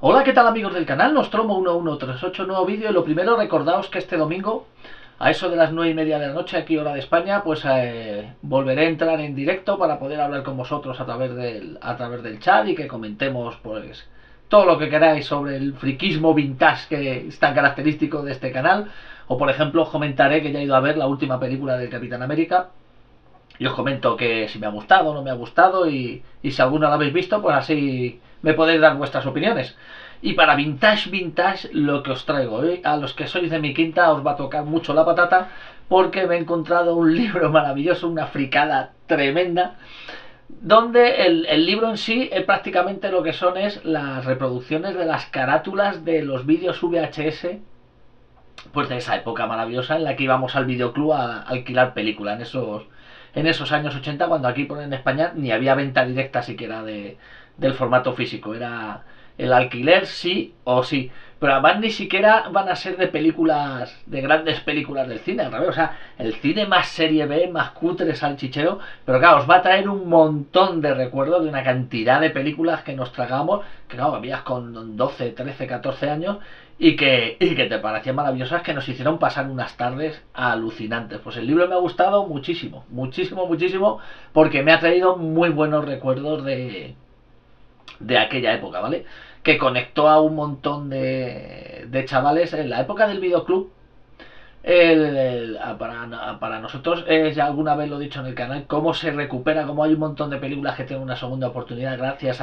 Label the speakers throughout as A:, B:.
A: Hola, ¿qué tal amigos del canal? Nostromo 1138, nuevo vídeo. Y lo primero, recordaos que este domingo, a eso de las 9:30 de la noche, aquí hora de España, pues volveré a entrar en directo para poder hablar con vosotros a través del chat y que comentemos pues todo lo que queráis sobre el friquismo vintage que es tan característico de este canal. O por ejemplo, os comentaré que ya he ido a ver la última película del Capitán América y os comento que si me ha gustado o no me ha gustado y si alguno la habéis visto, pues así me podéis dar vuestras opiniones. Y para vintage, lo que os traigo hoy, a los que sois de mi quinta os va a tocar mucho la patata porque me he encontrado un libro maravilloso, una fricada tremenda, donde el libro en sí prácticamente lo que son es las reproducciones de las carátulas de los vídeos VHS, pues de esa época maravillosa en la que íbamos al videoclub a alquilar película en esos años 80, cuando aquí en España ni había venta directa siquiera del formato físico, era el alquiler sí o sí, pero además ni siquiera van a ser de películas, de grandes películas del cine, al revés, o sea, el cine más serie B, más cutre, salchichero, pero claro, os va a traer un montón de recuerdos de una cantidad de películas que nos tragamos, que claro, habías con 12, 13, 14 años y que te parecían maravillosas, que nos hicieron pasar unas tardes alucinantes. Pues el libro me ha gustado muchísimo, muchísimo, muchísimo, porque me ha traído muy buenos recuerdos de aquella época, ¿vale? Que conectó a un montón de chavales en la época del videoclub. Para nosotros, ya alguna vez lo he dicho en el canal, cómo se recupera, cómo hay un montón de películas que tienen una segunda oportunidad gracias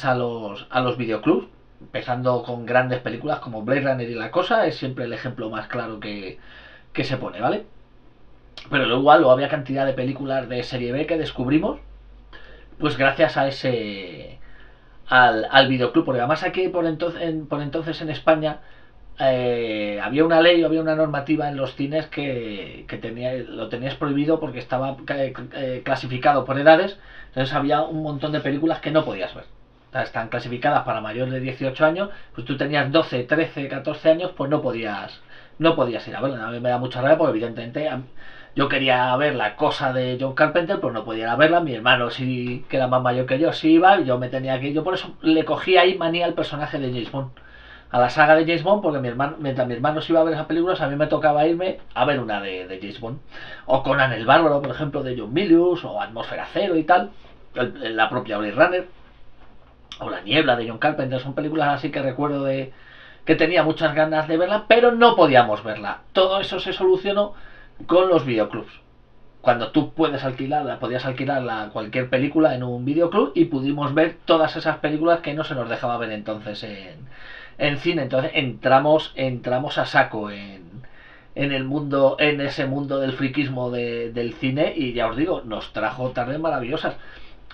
A: a los videoclubs, empezando con grandes películas como Blade Runner y La Cosa, es siempre el ejemplo más claro que se pone, ¿vale? Pero luego igual había cantidad de películas de serie B que descubrimos, pues gracias a ese al videoclub, porque además aquí por entonces en España había una ley, había una normativa en los cines que lo tenías prohibido porque estaba clasificado por edades. Entonces había un montón de películas que no podías ver. O sea, están clasificadas para mayores de 18 años, pues tú tenías 12, 13, 14 años, pues no podías ir a verla. A mí me da mucha rabia porque evidentemente yo quería ver La Cosa de John Carpenter, pues no podía ir a verla. Mi hermano sí, que era más mayor que yo, sí iba, y yo me tenía que ir. Yo por eso le cogí ahí manía al personaje de James Bond, a la saga de James Bond, porque mientras mi hermano se iba a ver esas películas, a mí me tocaba irme a ver una de James Bond. O Conan el Bárbaro, por ejemplo, de John Milius, o Atmósfera Cero y tal, la propia Blade Runner, o La Niebla de John Carpenter. Son películas así que recuerdo que tenía muchas ganas de verla, pero no podíamos verla. Todo eso se solucionó con los videoclubs. Cuando tú podías alquilar cualquier película en un videoclub, y pudimos ver todas esas películas que no se nos dejaba ver entonces en cine. Entonces entramos a saco en ese mundo del friquismo del cine, y ya os digo, nos trajo tardes maravillosas.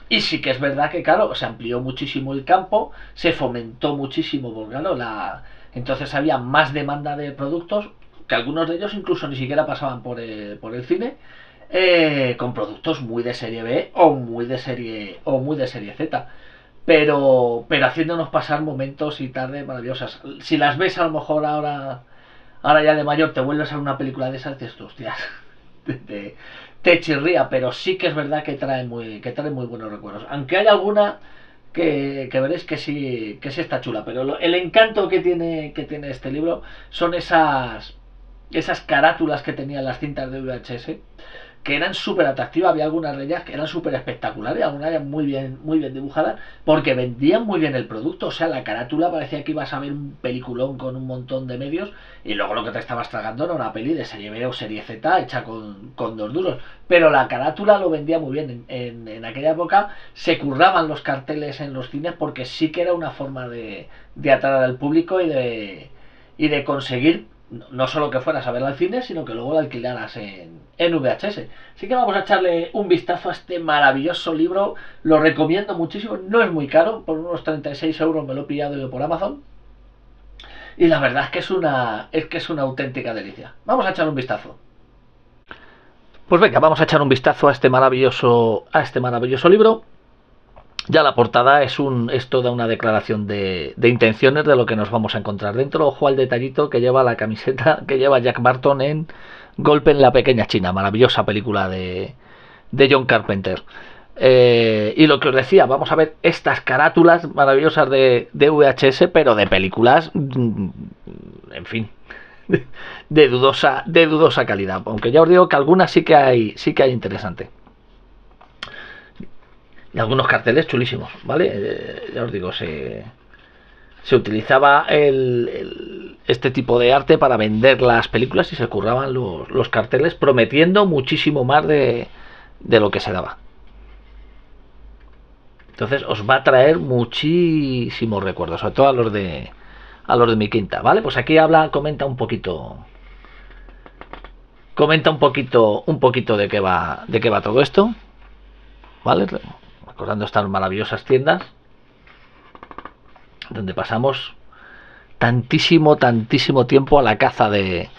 A: Y sí que es verdad que, claro, se amplió muchísimo el campo, se fomentó muchísimo, porque claro, entonces había más demanda de productos, que algunos de ellos incluso ni siquiera pasaban por el cine, con productos muy de serie B o muy de serie Z, pero haciéndonos pasar momentos y tardes maravillosas. Si las ves a lo mejor ahora ya de mayor, te vuelves a ver una película de esas y dices, hostias, te, te chirría, pero sí que es verdad que trae muy buenos recuerdos. Aunque hay alguna que veréis que sí está chula, pero el encanto que tiene este libro son esas carátulas que tenían las cintas de VHS, que eran súper atractivas. Había algunas de ellas que eran súper espectaculares, algunas eran muy bien dibujadas, porque vendían muy bien el producto. O sea, la carátula parecía que ibas a ver un peliculón con un montón de medios, y luego lo que te estabas tragando era una peli de serie B o serie Z hecha con 2 duros. Pero la carátula lo vendía muy bien. En aquella época se curraban los carteles en los cines, porque sí que era una forma de atraer al público y de conseguir no solo que fueras a verla al cine, sino que luego la alquilaras en VHS. Así que vamos a echarle un vistazo a este maravilloso libro. Lo recomiendo muchísimo. No es muy caro, por unos 36 euros me lo he pillado yo por Amazon. Y la verdad es que es una auténtica delicia. Vamos a echar un vistazo. Pues venga, vamos a echar un vistazo a este maravilloso libro. Ya la portada es toda una declaración de intenciones de lo que nos vamos a encontrar dentro. Ojo al detallito que lleva la camiseta que lleva Jack Barton en Golpe en la Pequeña China, maravillosa película de John Carpenter. Y lo que os decía, vamos a ver estas carátulas maravillosas de VHS, pero de películas, en fin, de dudosa calidad. Aunque ya os digo que algunas sí que hay interesante. Y algunos carteles chulísimos, ¿vale? Ya os digo, se utilizaba este tipo de arte para vender las películas y se curraban los carteles prometiendo muchísimo más de lo que se daba. Entonces os va a traer muchísimos recuerdos, sobre todo a los de mi quinta, ¿vale? Pues aquí comenta un poquito de qué va todo esto, ¿vale? Recordando estas maravillosas tiendas donde pasamos tantísimo tiempo a la caza de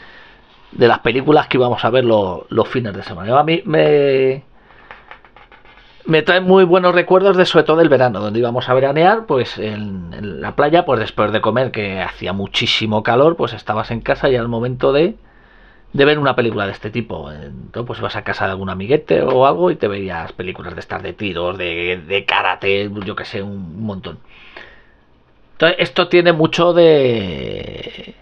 A: las películas que íbamos a ver los fines de semana. A mí me trae muy buenos recuerdos de sobre todo del verano, donde íbamos a veranear, pues en la playa, pues después de comer, que hacía muchísimo calor, pues estabas en casa y al momento de ver una película de este tipo. Entonces, pues ibas a casa de algún amiguete o algo y te veías películas de estas de tiros, de karate, yo que sé, un montón. Entonces, esto tiene mucho de...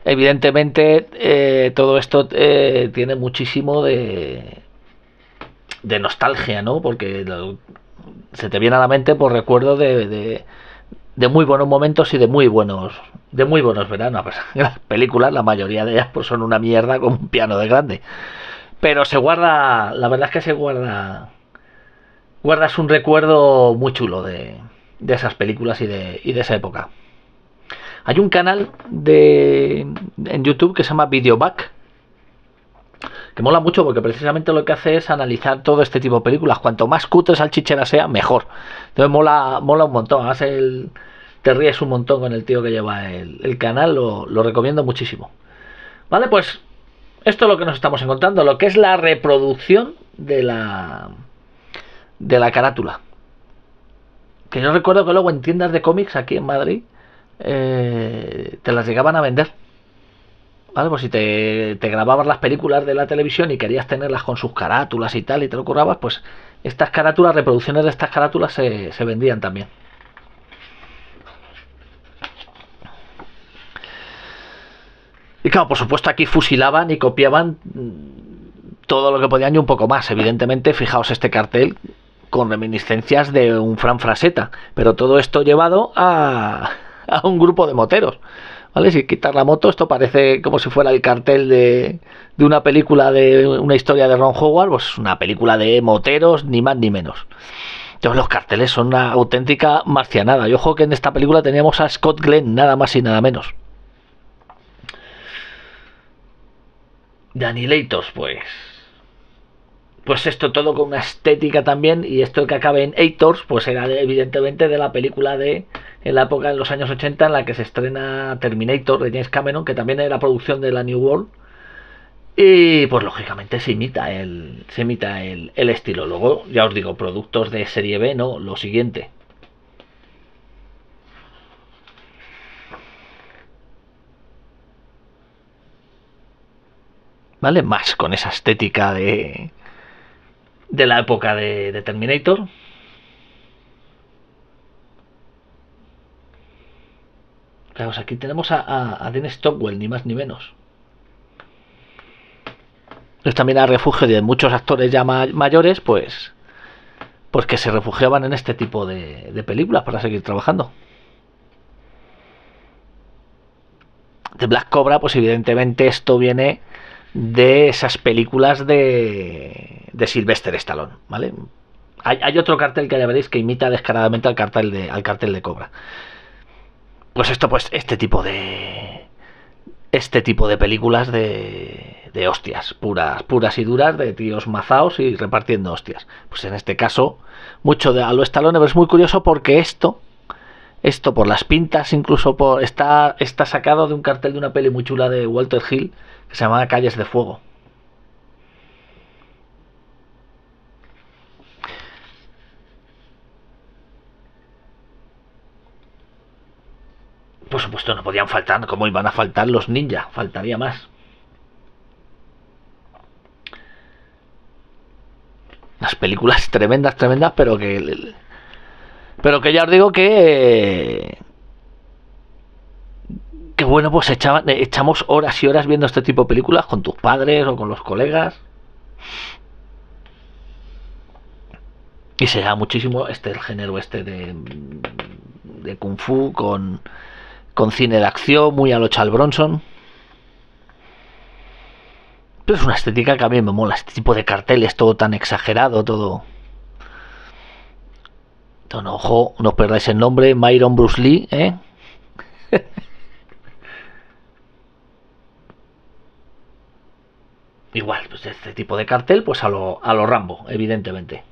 A: Evidentemente, todo esto tiene muchísimo de nostalgia, ¿no? Porque se te viene a la mente por recuerdo de muy buenos momentos y de muy buenos veranos. Pues, las películas, la mayoría de ellas, pues son una mierda como un piano de grande. Pero se guarda, la verdad es que guardas un recuerdo muy chulo de esas películas y de esa época. Hay un canal en YouTube que se llama Videoback, que mola mucho porque precisamente lo que hace es analizar todo este tipo de películas. Cuanto más cutre salchichera sea, mejor. Entonces mola un montón. Además te ríes un montón con el tío que lleva el canal. Lo recomiendo muchísimo. Vale, pues esto es lo que nos estamos encontrando. Lo que es la reproducción de la carátula. Que yo recuerdo que luego en tiendas de cómics aquí en Madrid te las llegaban a vender. ¿Vale? Pues si te grababas las películas de la televisión y querías tenerlas con sus carátulas y tal, y te lo currabas, pues estas carátulas, reproducciones de estas carátulas se vendían también. Y claro, por supuesto aquí fusilaban y copiaban todo lo que podían y un poco más. Evidentemente, fijaos este cartel con reminiscencias de un Fran Frasetta, pero todo esto llevado a un grupo de moteros. ¿Vale? Si quitas la moto, esto parece como si fuera el cartel de una película, de una historia de Ron Howard, pues una película de moteros, ni más ni menos. Entonces los carteles son una auténtica marcianada. Y ojo que en esta película teníamos a Scott Glenn, nada más y nada menos. De Annihilators, pues esto todo con una estética también, y esto que acabe en Hators, pues era evidentemente de la película en la época de los años 80 en la que se estrena Terminator de James Cameron, que también era producción de la New World, y pues lógicamente se imita el estilo. Luego, ya os digo, productos de serie B, no, lo siguiente. ¿Vale? Más con esa estética de la época de Terminator. Claro, aquí tenemos a Den Stockwell, ni más ni menos. Es también a refugio de muchos actores ya mayores, pues que se refugiaban en este tipo de películas para seguir trabajando. De Black Cobra, pues evidentemente esto viene de esas películas de Sylvester Stallone, ¿vale? Hay otro cartel que ya veréis que imita descaradamente al cartel de Cobra. Pues esto, pues este tipo de películas de hostias puras y duras, de tíos mazaos y repartiendo hostias. Pues en este caso mucho de a lo Stallone, pero es muy curioso porque esto por las pintas, incluso está sacado de un cartel de una peli muy chula de Walter Hill que se llama Calles de Fuego. Por supuesto no podían faltar, como iban a faltar los ninja, faltaría más. Unas películas tremendas, tremendas, pero que ya os digo que bueno, pues echamos horas y horas viendo este tipo de películas con tus padres o con los colegas. Y se da muchísimo el género de Kung Fu con cine de acción, muy a lo Charles Bronson. Pero es una estética que a mí me mola, este tipo de carteles, todo tan exagerado, todo. No, ojo, no os perdáis el nombre, Myron Bruce Lee, ¿eh? Igual, pues este tipo de cartel, pues a lo Rambo, evidentemente.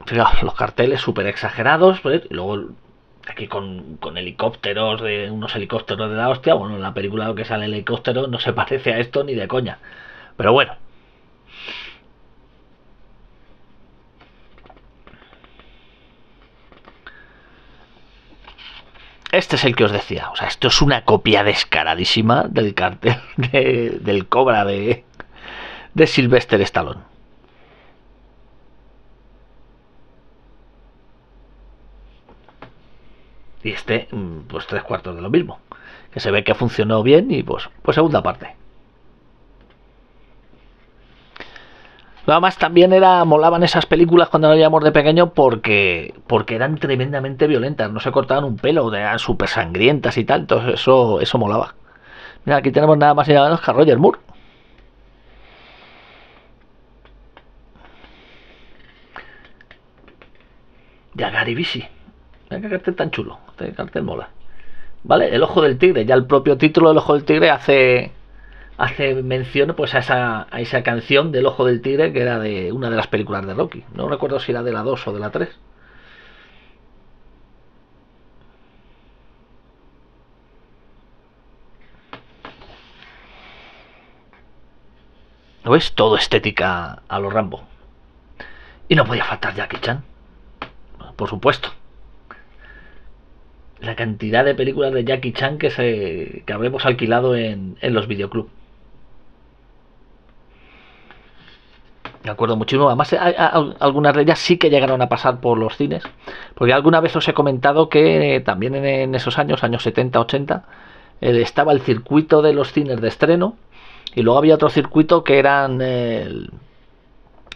A: Fijaos, los carteles súper exagerados, pues, y luego aquí con helicópteros, unos helicópteros de la hostia. Bueno, en la película lo que sale el helicóptero no se parece a esto ni de coña. Pero bueno. Este es el que os decía. O sea, esto es una copia descaradísima del cartel del Cobra de Sylvester Stallone. Y este, pues 3/4 de lo mismo. Que se ve que funcionó bien y pues segunda parte. Además también molaban esas películas cuando veíamos de pequeño porque eran tremendamente violentas, no se cortaban un pelo, eran súper sangrientas y tal, entonces eso molaba. Mira, aquí tenemos nada más y nada menos que a Roger Moore. Y a Gary Busey. Mira qué cartel tan chulo, este cartel mola. ¿Vale? El ojo del tigre, ya el propio título del ojo del tigre hace mención pues a esa canción del ojo del tigre que era de una de las películas de Rocky. No recuerdo si era de la 2 o de la 3. ¿No ves? Todo estética a los Rambo. Y no podía faltar Jackie Chan, por supuesto. La cantidad de películas de Jackie Chan que habremos alquilado en los videoclubs. Me acuerdo muchísimo. Además, algunas de ellas sí que llegaron a pasar por los cines. Porque alguna vez os he comentado que también en esos años 70, 80, estaba el circuito de los cines de estreno. Y luego había otro circuito que eran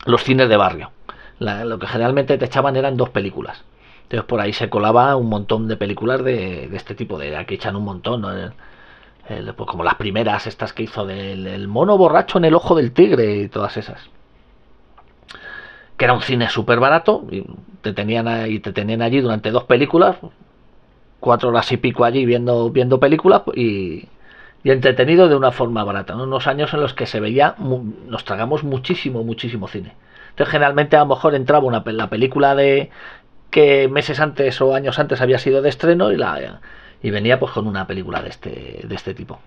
A: los cines de barrio. Lo que generalmente te echaban eran 2 películas. Entonces por ahí se colaba un montón de películas de este tipo. Aquí echan un montón, ¿no? Pues como las primeras, estas que hizo del mono borracho en el ojo del tigre y todas esas. Que era un cine súper barato y te tenían allí durante 2 películas, 4 horas y pico allí viendo películas y entretenido de una forma barata. Unos años en los que se veía, nos tragamos muchísimo, muchísimo cine. Entonces generalmente a lo mejor entraba la película de que meses antes o años antes había sido de estreno y venía pues con una película de este tipo.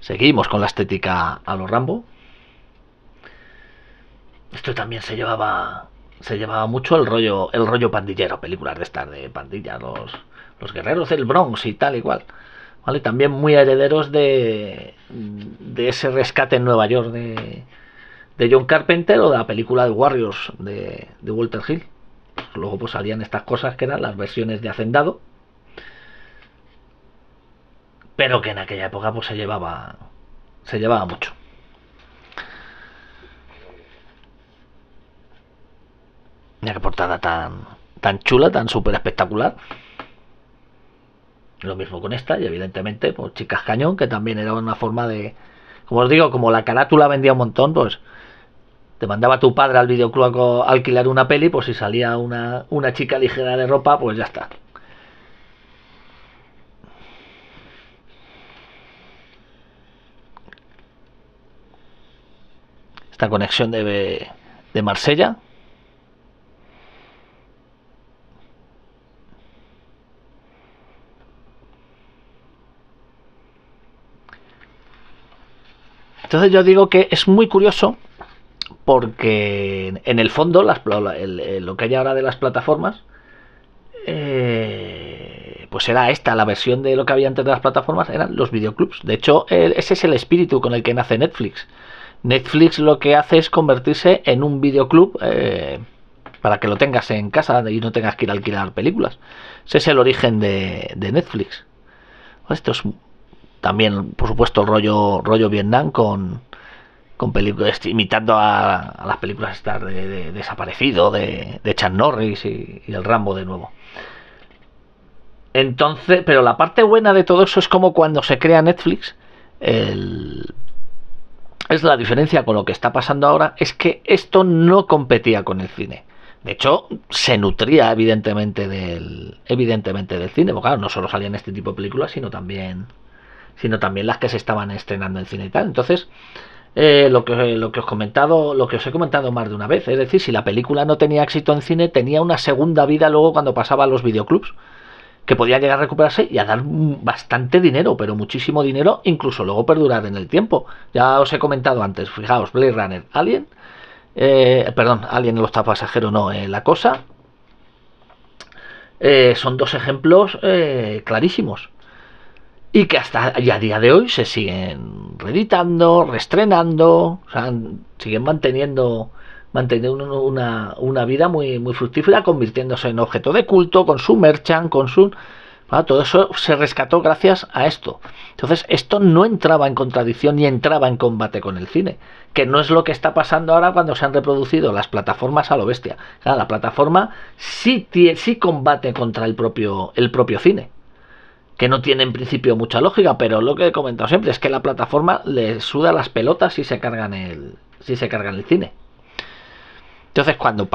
A: Seguimos con la estética a los Rambo. Esto también se llevaba mucho el rollo pandillero, películas de estas de pandilla, los guerreros del Bronx y tal igual. ¿Vale? También muy herederos de ese rescate en Nueva York de John Carpenter o de la película de Warriors de Walter Hill. Luego pues salían estas cosas que eran las versiones de Hacendado, pero que en aquella época pues se llevaba mucho. Mira qué portada tan chula, tan súper espectacular. Lo mismo con esta y evidentemente pues Chicas Cañón, que también era una forma como os digo, como la carátula vendía un montón, pues te mandaba tu padre al videoclub a alquilar una peli, pues si salía una chica ligera de ropa, pues ya está. Esta conexión de Marsella. Entonces yo digo que es muy curioso porque en el fondo lo que hay ahora de las plataformas, pues era esta, la versión de lo que había antes de las plataformas, eran los videoclubs. De hecho, ese es el espíritu con el que nace Netflix. Netflix lo que hace es convertirse en un videoclub, para que lo tengas en casa y no tengas que ir a alquilar películas. Ese es el origen de Netflix. Esto es también, por supuesto, rollo Vietnam con películas imitando a las películas estas de Desaparecido, de Chuck Norris y el Rambo de nuevo. Entonces, pero la parte buena de todo eso es como cuando se crea Netflix, es la diferencia con lo que está pasando ahora, es que esto no competía con el cine. De hecho, se nutría evidentemente del cine, porque claro, no solo salían este tipo de películas, sino también las que se estaban estrenando en cine y tal. Entonces, lo que os he comentado más de una vez, es decir, si la película no tenía éxito en cine, tenía una segunda vida luego cuando pasaba a los videoclubs, que podía llegar a recuperarse y a dar bastante dinero, pero muchísimo dinero, incluso luego perdurar en el tiempo. Ya os he comentado antes, fijaos, Blade Runner, Alien, perdón, Alien el octavo pasajero, no, La Cosa, son dos ejemplos clarísimos. Y que hasta y a día de hoy se siguen reeditando, reestrenando, o sea, siguen manteniendo una vida muy, muy fructífera, convirtiéndose en objeto de culto, con su merchant, todo eso se rescató gracias a esto. Entonces, esto no entraba en contradicción ni entraba en combate con el cine, que no es lo que está pasando ahora cuando se han reproducido las plataformas a lo bestia. Claro, la plataforma sí combate contra el propio cine, que no tiene en principio mucha lógica, pero lo que he comentado siempre es que la plataforma le suda las pelotas si se cargan el cine. Entonces, cuando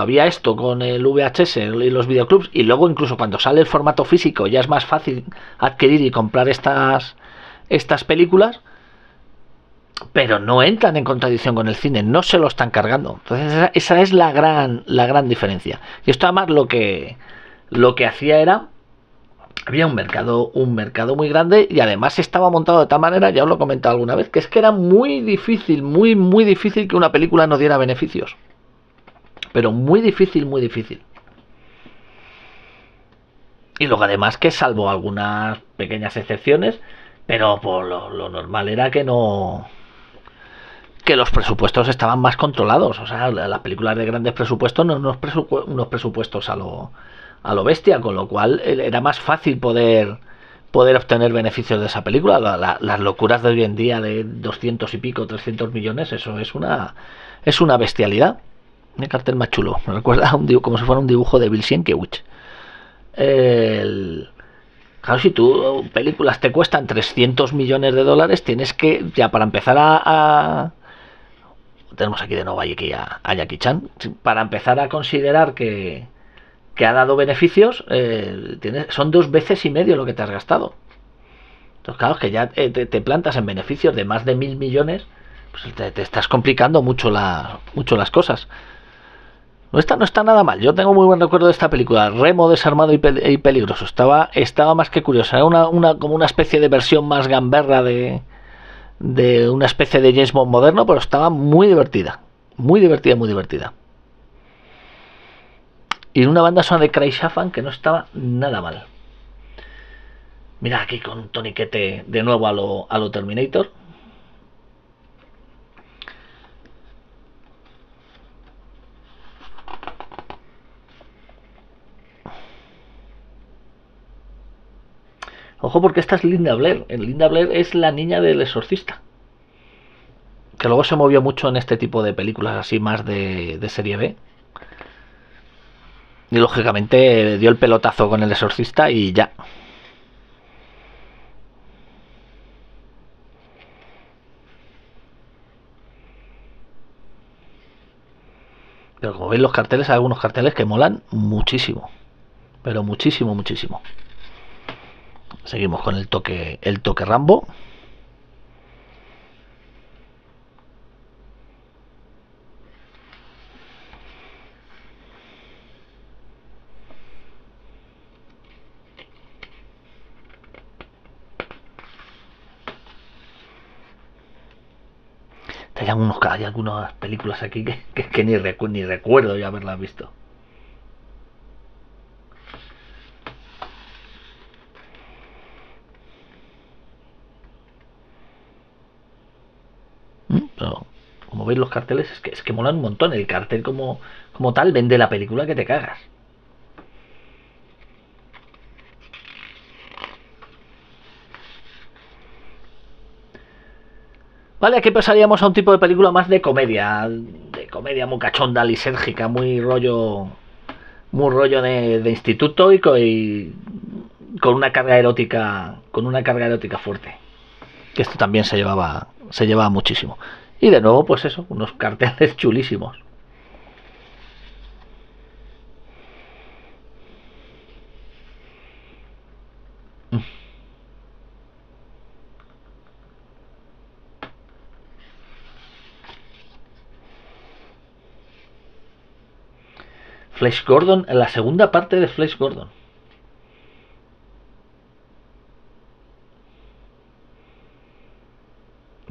A: había esto con el VHS y los videoclubs, y luego incluso cuando sale el formato físico, ya es más fácil adquirir y comprar estas películas, pero no entran en contradicción con el cine, no se lo están cargando. Entonces, esa es la gran diferencia. Y esto además lo que hacía era, había un mercado muy grande, y además estaba montado de tal manera, ya os lo he comentado alguna vez, que es que era muy difícil, muy, muy difícil que una película no diera beneficios. Pero muy difícil, muy difícil. Y luego además que, salvo algunas pequeñas excepciones, pero por lo normal era que los presupuestos estaban más controlados. O sea, las películas de grandes presupuestos no unos presupuestos a lo bestia, con lo cual era más fácil poder obtener beneficios de esa película. Las locuras de hoy en día de 200 y pico, 300 millones, eso es una bestialidad. El cartel más chulo, me recuerda a como si fuera un dibujo de Bill Sienkiewicz. Claro, si tú películas te cuestan 300 millones de dólares, tienes que, ya para empezar tenemos aquí de nuevo a Jackie Chan, para empezar a considerar que ha dado beneficios, son 2 veces y medio lo que te has gastado. Entonces, claro, es que ya te plantas en beneficios de más de 1.000 millones, pues te estás complicando mucho las cosas. No está nada mal. Yo tengo muy buen recuerdo de esta película. Remo desarmado y peligroso. Estaba más que curiosa. Era como una especie de versión más gamberra de una especie de James Bond moderno, pero estaba muy divertida. Muy divertida, muy divertida. Y una banda sonora de Craig Shafan que no estaba nada mal. Mira aquí con un toniquete de nuevo a lo Terminator. Ojo, porque esta es Linda Blair. Linda Blair es la niña del exorcista, que luego se movió mucho en este tipo de películas así más de serie B. Y lógicamente dio el pelotazo con el exorcista y ya. Pero como veis, los carteles, hay algunos carteles que molan muchísimo. Pero muchísimo, muchísimo. Seguimos con el toque Rambo. Hay algunas películas aquí que ni recuerdo yo haberlas visto. Pero como veis los carteles es que molan un montón. El cartel como tal vende la película que te cagas. Vale, aquí pasaríamos a un tipo de película más de comedia muy cachonda, lisérgica, muy rollo de instituto y con una carga erótica fuerte. Que esto también se llevaba muchísimo. Y de nuevo, pues eso, unos carteles chulísimos. Flash Gordon, la segunda parte de Flash Gordon.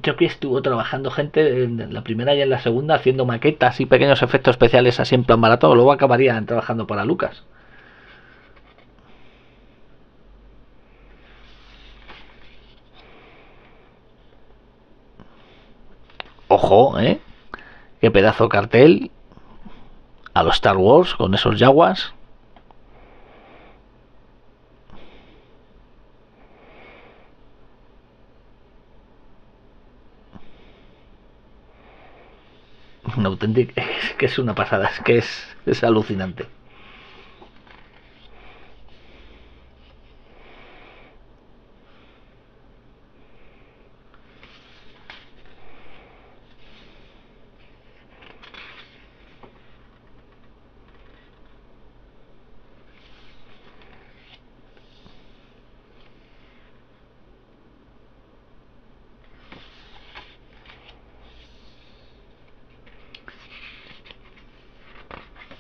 A: Creo que estuvo trabajando gente en la primera y en la segunda haciendo maquetas y pequeños efectos especiales así en plan barato. Luego acabarían trabajando para Lucas. Ojo, qué pedazo cartel a los Star Wars con esos yaguas. Una auténtica, es que es una pasada, es alucinante.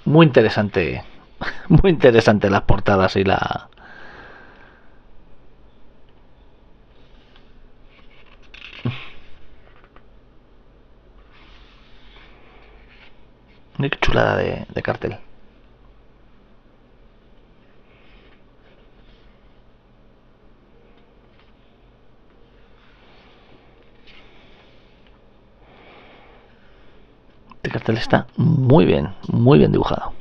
A: Muy interesante, muy interesante las portadas y la... Qué chulada de cartel. Este cartel está muy bien dibujado.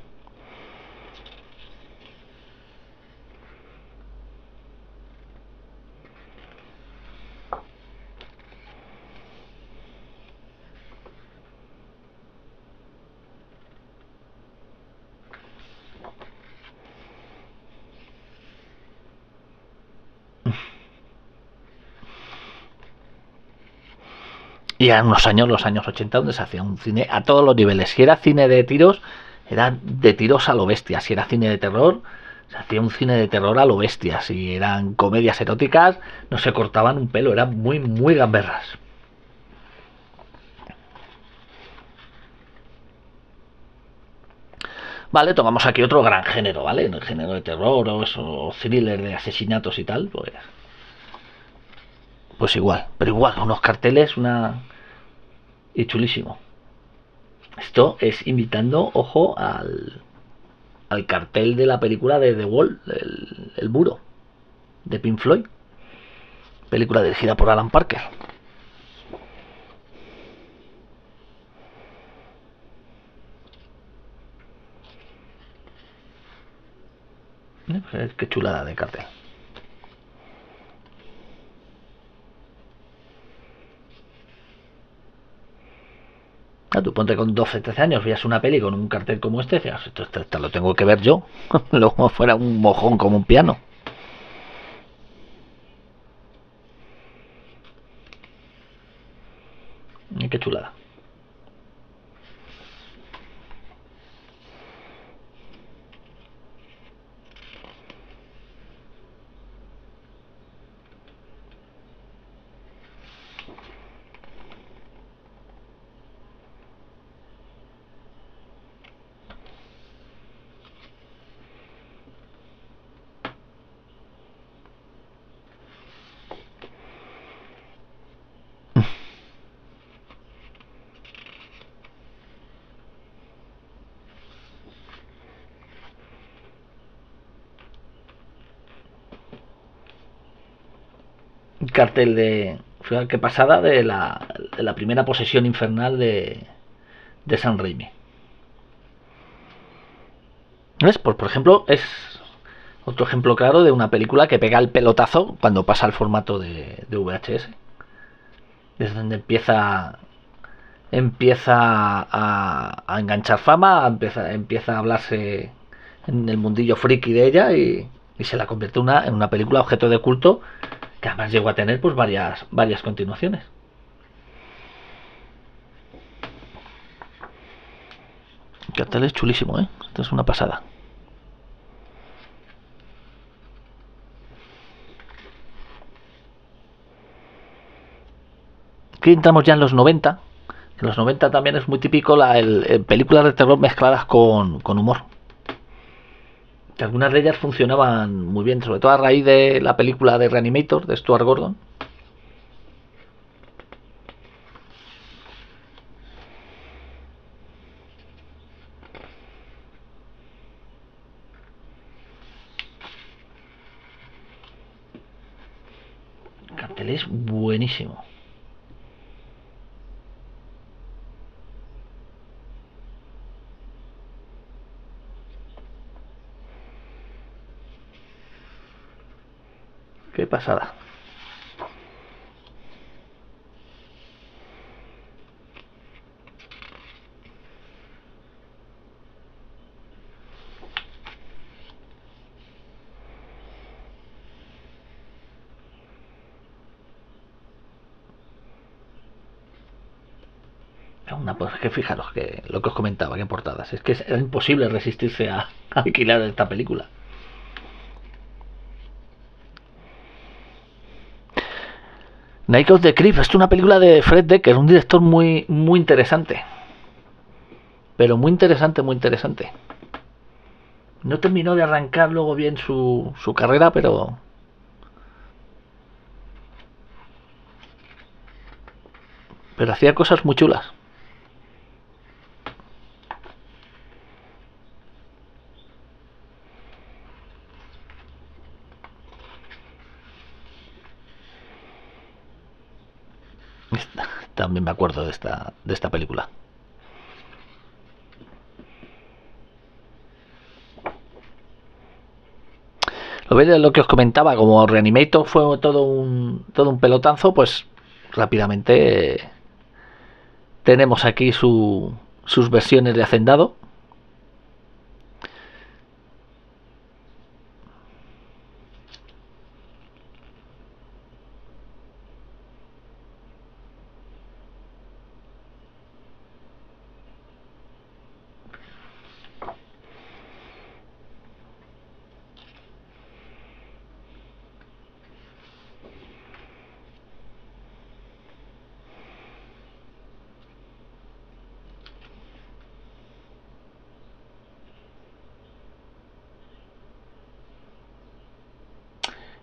A: Y eran los años 80, donde se hacía un cine a todos los niveles. Si era cine de tiros, era de tiros a lo bestia. Si era cine de terror, se hacía un cine de terror a lo bestia. Si eran comedias eróticas, no se cortaban un pelo, eran muy gamberras. Vale, tomamos aquí otro gran género, ¿vale? El género de terror o eso, thriller de asesinatos y tal, pues igual, pero igual, unos carteles, y chulísimo. Esto es imitando, ojo, al cartel de la película de The Wall, el muro, de Pink Floyd, película dirigida por Alan Parker. Pues qué chulada de cartel. Tú ponte con 12, 13 años, veías una peli con un cartel como este, decías, esto lo tengo que ver yo. Luego fuera un mojón como un piano. Qué chulada. cartel de... Fíjate qué pasada de la primera posesión infernal de Sam Raimi. ¿Ves? Pues por ejemplo, es otro ejemplo claro de una película que pega el pelotazo cuando pasa al formato de VHS. Desde donde empieza a enganchar fama, empieza a hablarse en el mundillo friki de ella y se la convierte en una película objeto de culto que además llegó a tener pues varias continuaciones. El cartel es chulísimo, ¿eh? Esto es una pasada. Aquí entramos ya en los 90. En los 90 también es muy típico películas de terror mezcladas con humor. Que algunas de ellas funcionaban muy bien, sobre todo a raíz de la película de Reanimator de Stuart Gordon. El cartel es buenísimo. Qué pasada. Pues que fijaros que lo que os comentaba, que portadas. Es que es imposible resistirse a alquilar esta película. Night of the Creep es una película de Fred Decker, un director muy interesante. Pero muy interesante. No terminó de arrancar luego bien su carrera, pero hacía cosas muy chulas. También me acuerdo de esta película. Lo que os comentaba, como Reanimator fue todo un pelotazo, pues rápidamente tenemos aquí sus versiones de Hacendado.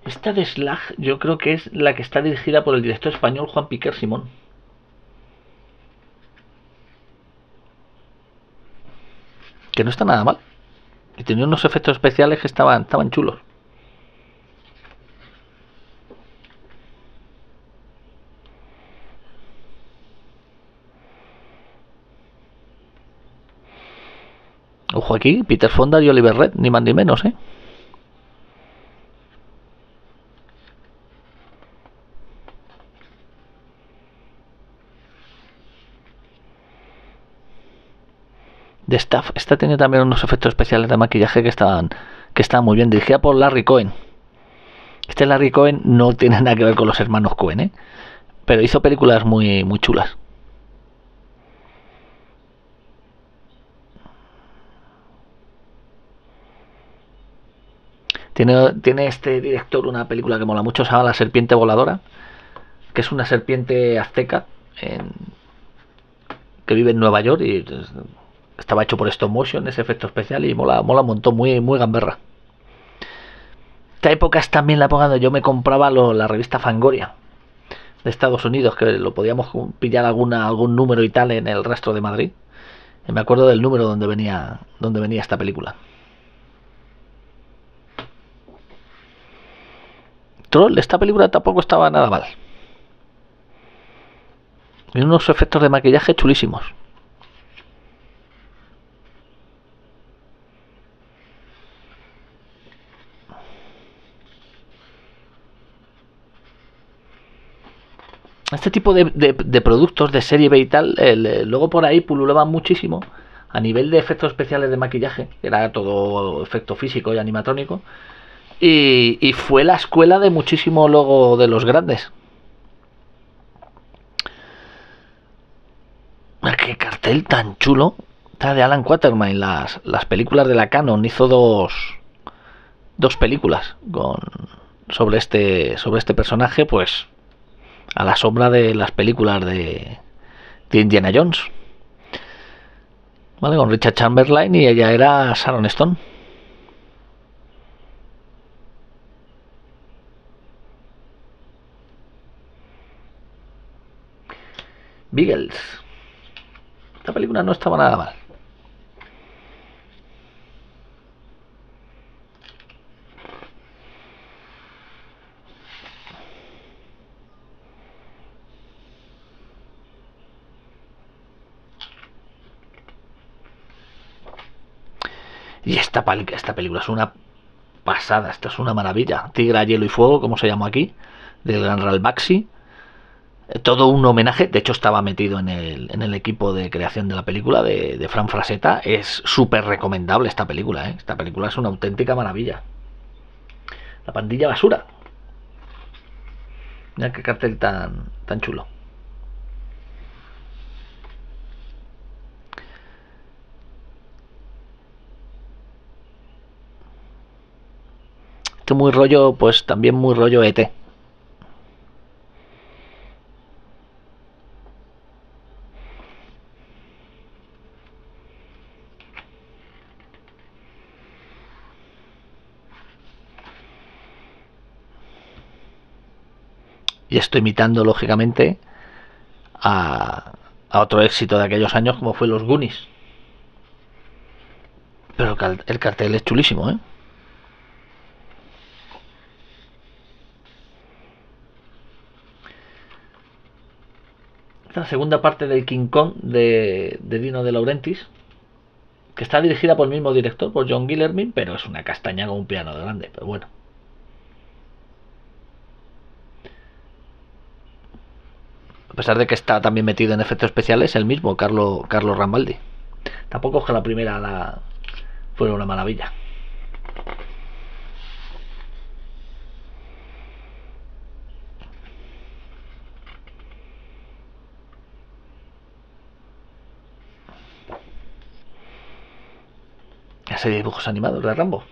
A: Esta de Slag yo creo que es la que está dirigida por el director español Juan Piquer Simón. Que no está nada mal. Y tenía unos efectos especiales que estaban chulos. Ojo aquí, Peter Fonda y Oliver Reed, ni más ni menos, ¿eh? De Staff. Esta tiene también unos efectos especiales de maquillaje que estaban muy bien. Dirigida por Larry Cohen. Este Larry Cohen no tiene nada que ver con los hermanos Cohen, ¿eh? Pero hizo películas muy chulas. Tiene este director una película que mola mucho, se llama La Serpiente Voladora, que es una serpiente azteca que vive en Nueva York y estaba hecho por stop motion, ese efecto especial, y mola un montón, muy gamberra. Esta época es también la época donde yo me compraba la revista Fangoria de Estados Unidos, que lo podíamos pillar algún número y tal en el Rastro de Madrid. Y me acuerdo del número donde venía esta película. Troll, esta película tampoco estaba nada mal. Y unos efectos de maquillaje chulísimos. Este tipo de productos de serie B y tal, luego por ahí pululaban muchísimo a nivel de efectos especiales de maquillaje. Era todo efecto físico y animatrónico. Y fue la escuela de muchísimo luego de los grandes. Qué cartel tan chulo. Está de Alan Quatermain. Las películas de la Canon. Hizo dos películas sobre este personaje, pues a la sombra de las películas de Indiana Jones. ¿Vale? Con Richard Chamberlain y ella era Sharon Stone. Beagles. Esta película no estaba nada mal. Y esta película es una pasada, esta es una maravilla. Tigra, Hielo y Fuego, como se llamó aquí, del gran Ralph Bakshi. Todo un homenaje, de hecho estaba metido en el equipo de creación de la película de Fran Frazetta. Es súper recomendable esta película, ¿eh? Esta película es una auténtica maravilla. La pandilla basura. Mira qué cartel tan chulo. Esto muy rollo, pues también muy rollo ET. Y estoy imitando, lógicamente, a otro éxito de aquellos años como fue Los Goonies. Pero el cartel es chulísimo, ¿eh? La segunda parte del King Kong de Dino De Laurentiis, que está dirigida por el mismo director, por John Guillermin, pero es una castaña con un piano de grande, pero bueno. A pesar de que está también metido en efectos especiales, el mismo, Carlo Rambaldi. Tampoco es que la primera fuera una maravilla. La serie de dibujos animados de Rambo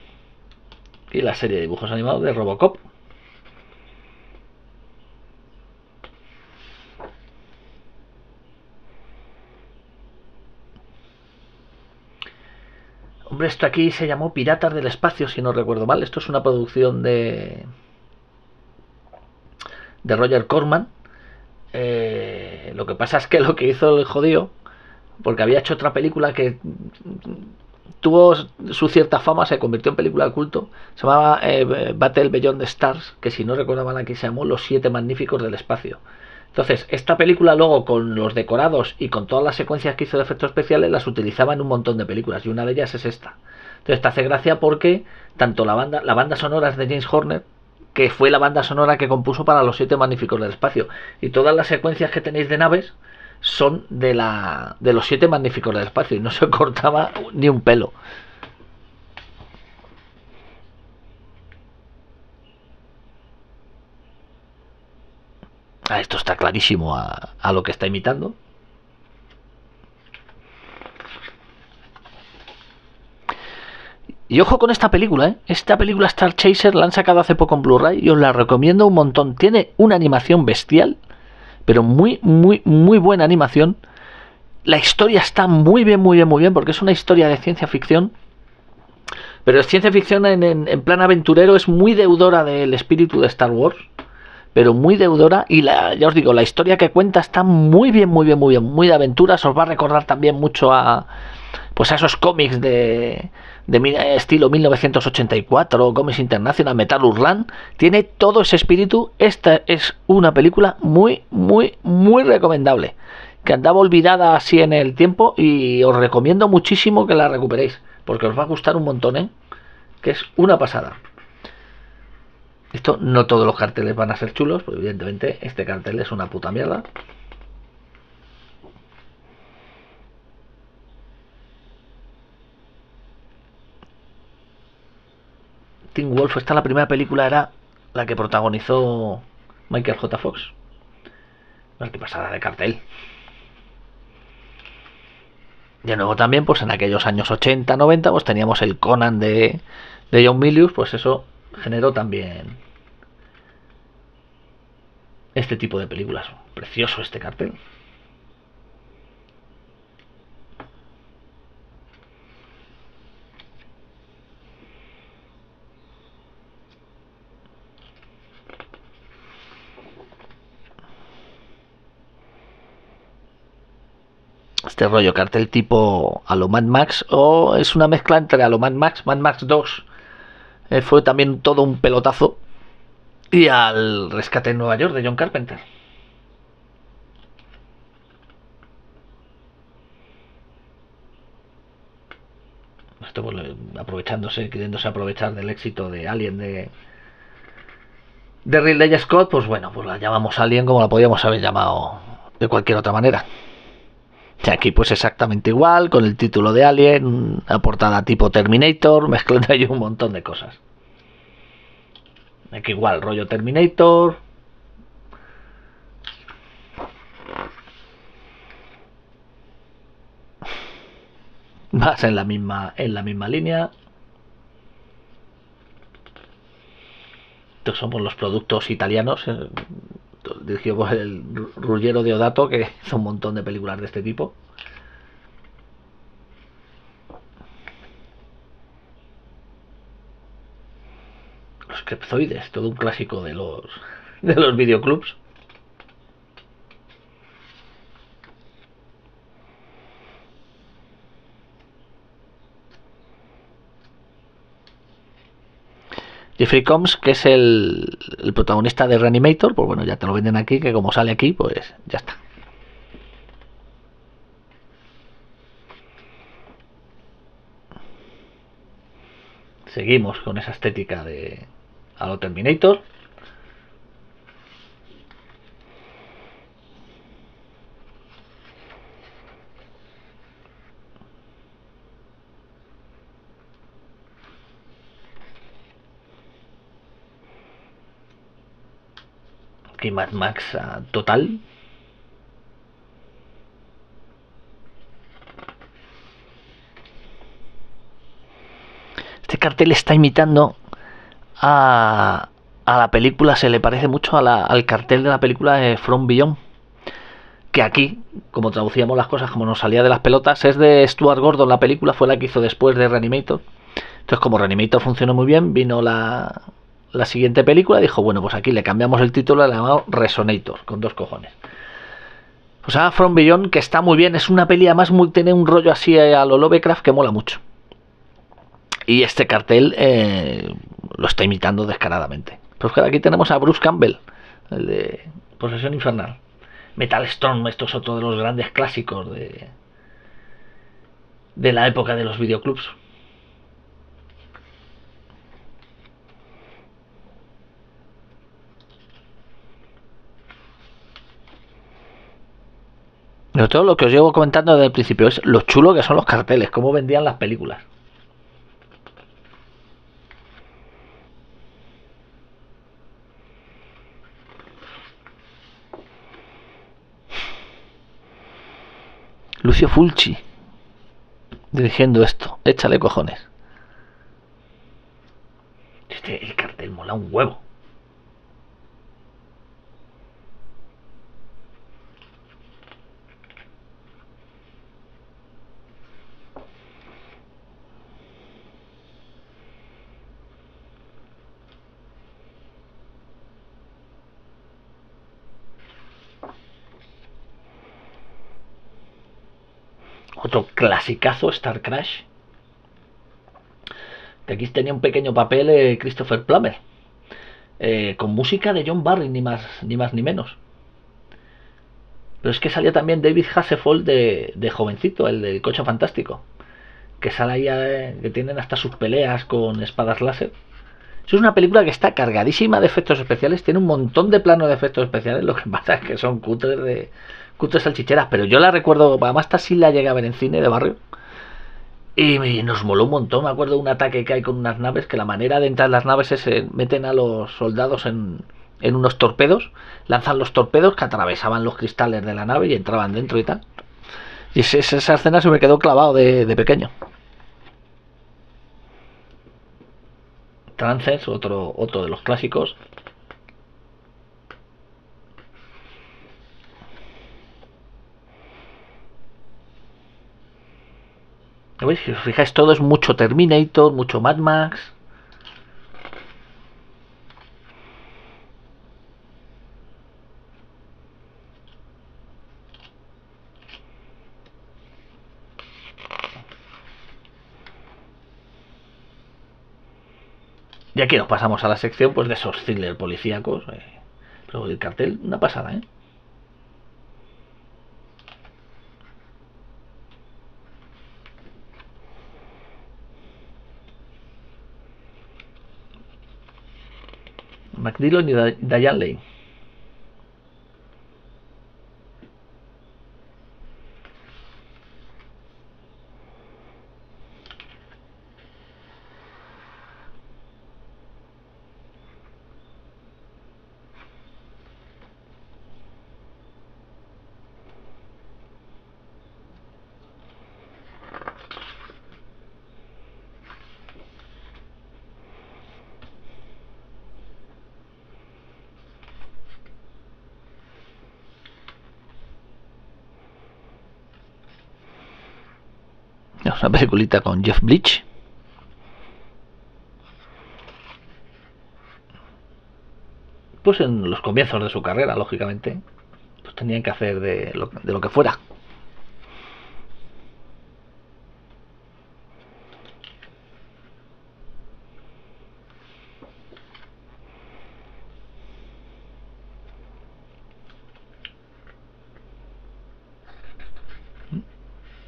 A: y la serie de dibujos animados de Robocop. Hombre, esto aquí se llamó Piratas del Espacio, si no recuerdo mal. Esto es una producción de Roger Corman. Lo que pasa es que lo que hizo el jodido, porque había hecho otra película que tuvo su cierta fama, se convirtió en película de culto, se llamaba Battle Beyond the Stars, que si no recuerdo mal aquí se llamó Los Siete Magníficos del Espacio. Entonces, esta película luego con los decorados y con todas las secuencias que hizo de efectos especiales las utilizaba en un montón de películas y una de ellas es esta. Entonces te hace gracia porque tanto la banda sonora es de James Horner, que fue la banda sonora que compuso para Los Siete Magníficos del Espacio, y todas las secuencias que tenéis de naves son de Los Siete Magníficos del Espacio y no se cortaba ni un pelo. Esto está clarísimo a lo que está imitando. Y ojo con esta película, ¿eh? Esta película Star Chaser la han sacado hace poco en Blu-ray y os la recomiendo un montón. Tiene una animación bestial, pero muy buena animación. La historia está muy bien, porque es una historia de ciencia ficción. Pero es ciencia ficción en plan aventurero, es muy deudora del espíritu de Star Wars. Pero muy deudora, y ya os digo, la historia que cuenta está muy bien, muy de aventuras. Os va a recordar también mucho pues a esos cómics de estilo 1984, Comics International, Metal Hurlan, tiene todo ese espíritu. Esta es una película muy, muy, muy recomendable, que andaba olvidada así en el tiempo, y os recomiendo muchísimo que la recuperéis, porque os va a gustar un montón, que es una pasada. Esto, no todos los carteles van a ser chulos, pues evidentemente este cartel es una puta mierda. Teen Wolf, esta la primera película, era la que protagonizó Michael J. Fox. No, qué pasada de cartel. De nuevo también, pues en aquellos años 80, 90, pues teníamos el Conan de John Milius, pues eso generó también este tipo de películas. Precioso este cartel. Este rollo cartel tipo a lo Mad Max, o es una mezcla entre a lo Mad Max 2 fue también todo un pelotazo, y al Rescate en Nueva York de John Carpenter. Esto pues, aprovechándose, queriéndose aprovechar del éxito de Alien de Ridley Scott, pues bueno, pues la llamamos Alien como la podíamos haber llamado de cualquier otra manera. Y aquí pues exactamente igual, con el título de Alien, una portada tipo Terminator, mezclando ahí un montón de cosas. Aquí igual, rollo Terminator. Vas en la misma línea. Estos somos los productos italianos, dirigido por el Ruggero Deodato, que hizo un montón de películas de este tipo. Los Crepzoides, todo un clásico de los videoclubs. Jeffrey Combs, que es el protagonista de Reanimator, pues bueno, ya te lo venden aquí, que como sale aquí, pues ya está. Seguimos con esa estética de a lo Terminator. Aquí Mad Max total. Este cartel está imitando a la película, se le parece mucho al cartel de la película de From Beyond, que aquí, como traducíamos las cosas, como nos salía de las pelotas, es de Stuart Gordon. La película fue la que hizo después de Reanimator. Entonces, como Reanimator funcionó muy bien, vino la siguiente película y dijo, bueno, pues aquí le cambiamos el título, le llamamos Resonator, con dos cojones. Pues ahora From Beyond, que está muy bien, es una peli además tiene un rollo así a lo Lovecraft que mola mucho. Y este cartel lo está imitando descaradamente. Pues aquí tenemos a Bruce Campbell, el de Posesión Infernal. Metal Storm, esto es otro de los grandes clásicos de la época de los videoclubs. Pero todo lo que os llevo comentando desde el principio es lo chulo que son los carteles, cómo vendían las películas. Lucio Fulci dirigiendo esto, échale cojones. El cartel mola un huevo. Otro clasicazo, Star Crash, que aquí tenía un pequeño papel Christopher Plummer, con música de John Barry, ni más ni menos. Pero es que salía también David Hasselhoff de jovencito, el del Coche Fantástico, que sale ahí, que tienen hasta sus peleas con espadas láser. Eso es una película que está cargadísima de efectos especiales, tiene un montón de planos de efectos especiales, lo que pasa es que son cutres salchicheras, pero yo la recuerdo, además esta sí la llegué a ver en cine de barrio, y nos moló un montón. Me acuerdo de un ataque que hay con unas naves, que la manera de entrar en las naves es meten a los soldados en unos torpedos, lanzan los torpedos que atravesaban los cristales de la nave y entraban dentro y tal. Y esa escena se me quedó clavado de pequeño. Trancers, otro de los clásicos. ¿Veis? Si os fijáis, todo es mucho Terminator, mucho Mad Max. Y aquí nos pasamos a la sección pues de esos thrillers policíacos. Pero el cartel, una pasada, ¿eh? McDillon y Diane Lane. Una peliculita con Jeff Bridges. Pues en los comienzos de su carrera, lógicamente, pues tenían que hacer de lo que fuera.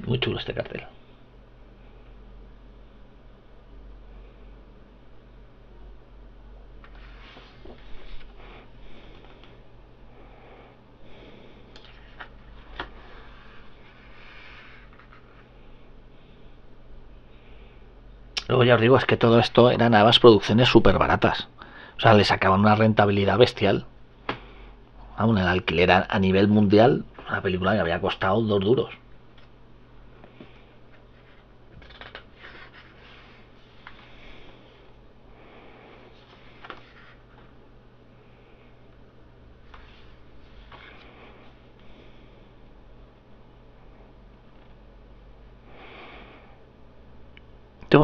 A: Muy chulo este cartel. Luego ya os digo, es que todo esto eran nuevas producciones súper baratas. O sea, le sacaban una rentabilidad bestial. Aún el alquiler a nivel mundial, una película que había costado 2 duros.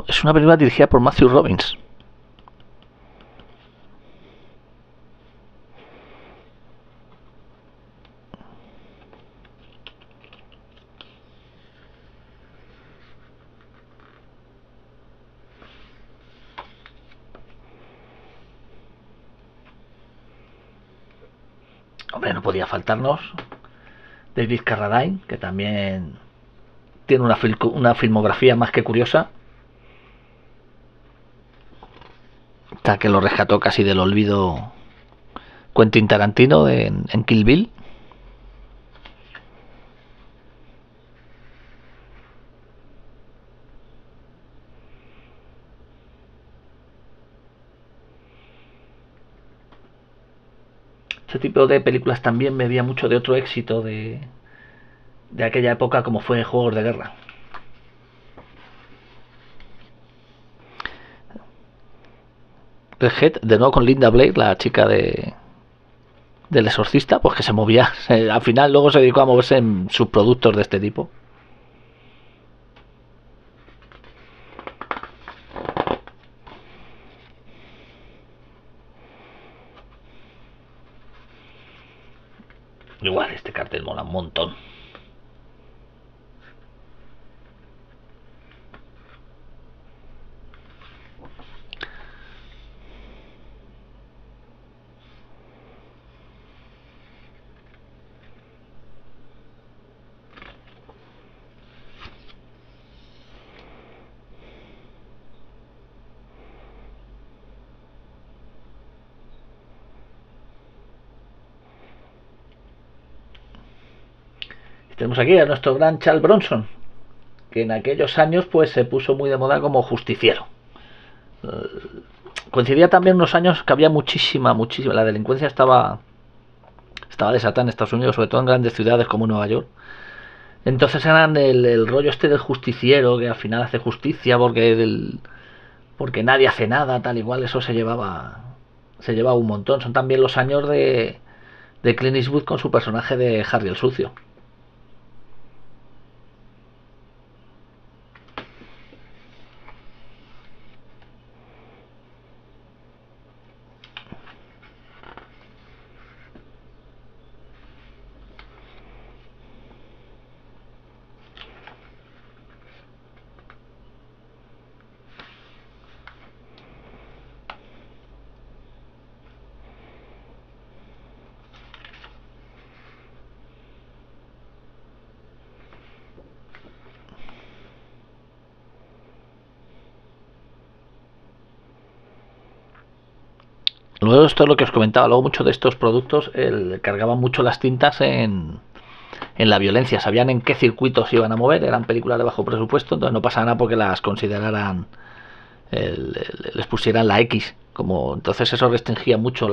A: Es una película dirigida por Matthew Robbins. Hombre, no podía faltarnos David Carradine, que también tiene una filmografía más que curiosa. Hasta que lo rescató casi del olvido Quentin Tarantino en Kill Bill. Ese tipo de películas también me veía mucho de otro éxito de aquella época, como fue Juegos de Guerra. Red Head, de nuevo con Linda Blair, la chica del exorcista, pues que se movía. Al final luego se dedicó a moverse en subproductos de este tipo. Igual este cartel mola un montón. Tenemos aquí a nuestro gran Charles Bronson, que en aquellos años pues se puso muy de moda como justiciero. Coincidía también unos años que había muchísima, la delincuencia estaba desatada en Estados Unidos, sobre todo en grandes ciudades como Nueva York. Entonces eran el rollo este del justiciero, que al final hace justicia porque nadie hace nada, tal igual, eso se llevaba un montón. Son también los años de Clint Eastwood con su personaje de Harry el Sucio. Luego esto es lo que os comentaba, luego muchos de estos productos cargaban mucho las tintas en la violencia, sabían en qué circuitos iban a mover, eran películas de bajo presupuesto, entonces no pasaba nada porque las consideraran, les pusieran la X, entonces eso restringía mucho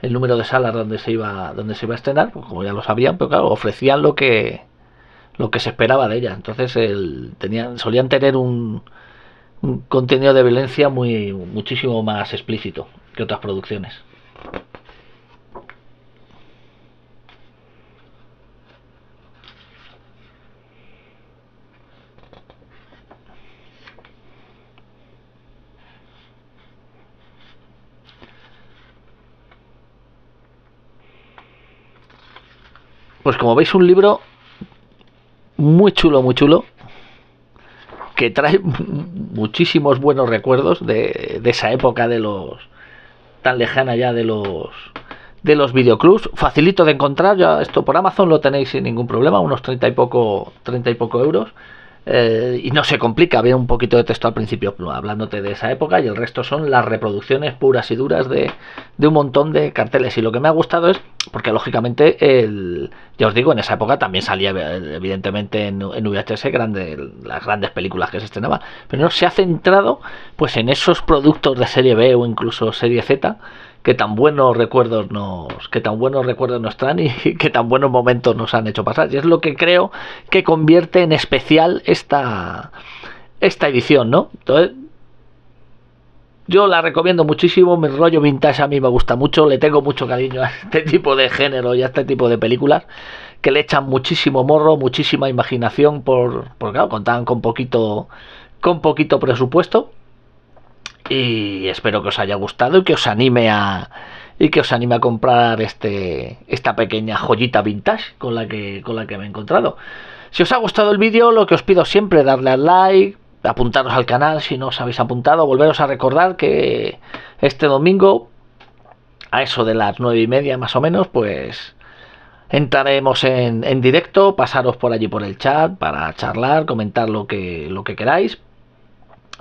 A: el número de salas donde se iba a estrenar, pues como ya lo sabían, pero claro, ofrecían lo que se esperaba de ella, entonces solían tener un contenido de violencia muchísimo más explícito que otras producciones. Pues como veis, un libro muy chulo, que trae muchísimos buenos recuerdos de esa época tan lejana ya de los videoclubs, facilito de encontrar. Ya esto por Amazon lo tenéis sin ningún problema, unos 30 y poco euros, y no se complica. Había un poquito de texto al principio hablándote de esa época y el resto son las reproducciones puras y duras de un montón de carteles. Y lo que me ha gustado es porque lógicamente ya os digo, en esa época también salía evidentemente en VHS las grandes películas que se estrenaban, pero no se ha centrado pues en esos productos de serie B o incluso serie Z que tan buenos recuerdos nos traen y que tan buenos momentos nos han hecho pasar. Y es lo que creo que convierte en especial esta edición, ¿no? Entonces, yo la recomiendo muchísimo. Mi rollo vintage a mí me gusta mucho, le tengo mucho cariño a este tipo de género y a este tipo de películas que le echan muchísimo morro, muchísima imaginación, porque claro, contaban con poquito presupuesto. Y espero que os haya gustado y que os anime a comprar esta pequeña joyita vintage con la que me he encontrado. Si os ha gustado el vídeo, lo que os pido siempre, darle al like, apuntaros al canal si no os habéis apuntado, volveros a recordar que este domingo a eso de las 9:30 más o menos, pues entraremos en directo, pasaros por allí por el chat para charlar, comentar lo que queráis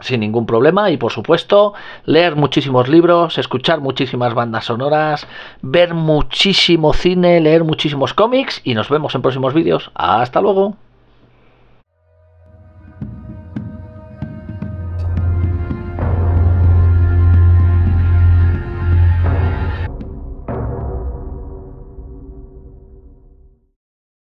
A: sin ningún problema. Y por supuesto, leer muchísimos libros, escuchar muchísimas bandas sonoras, ver muchísimo cine, leer muchísimos cómics, y nos vemos en próximos vídeos. Hasta luego.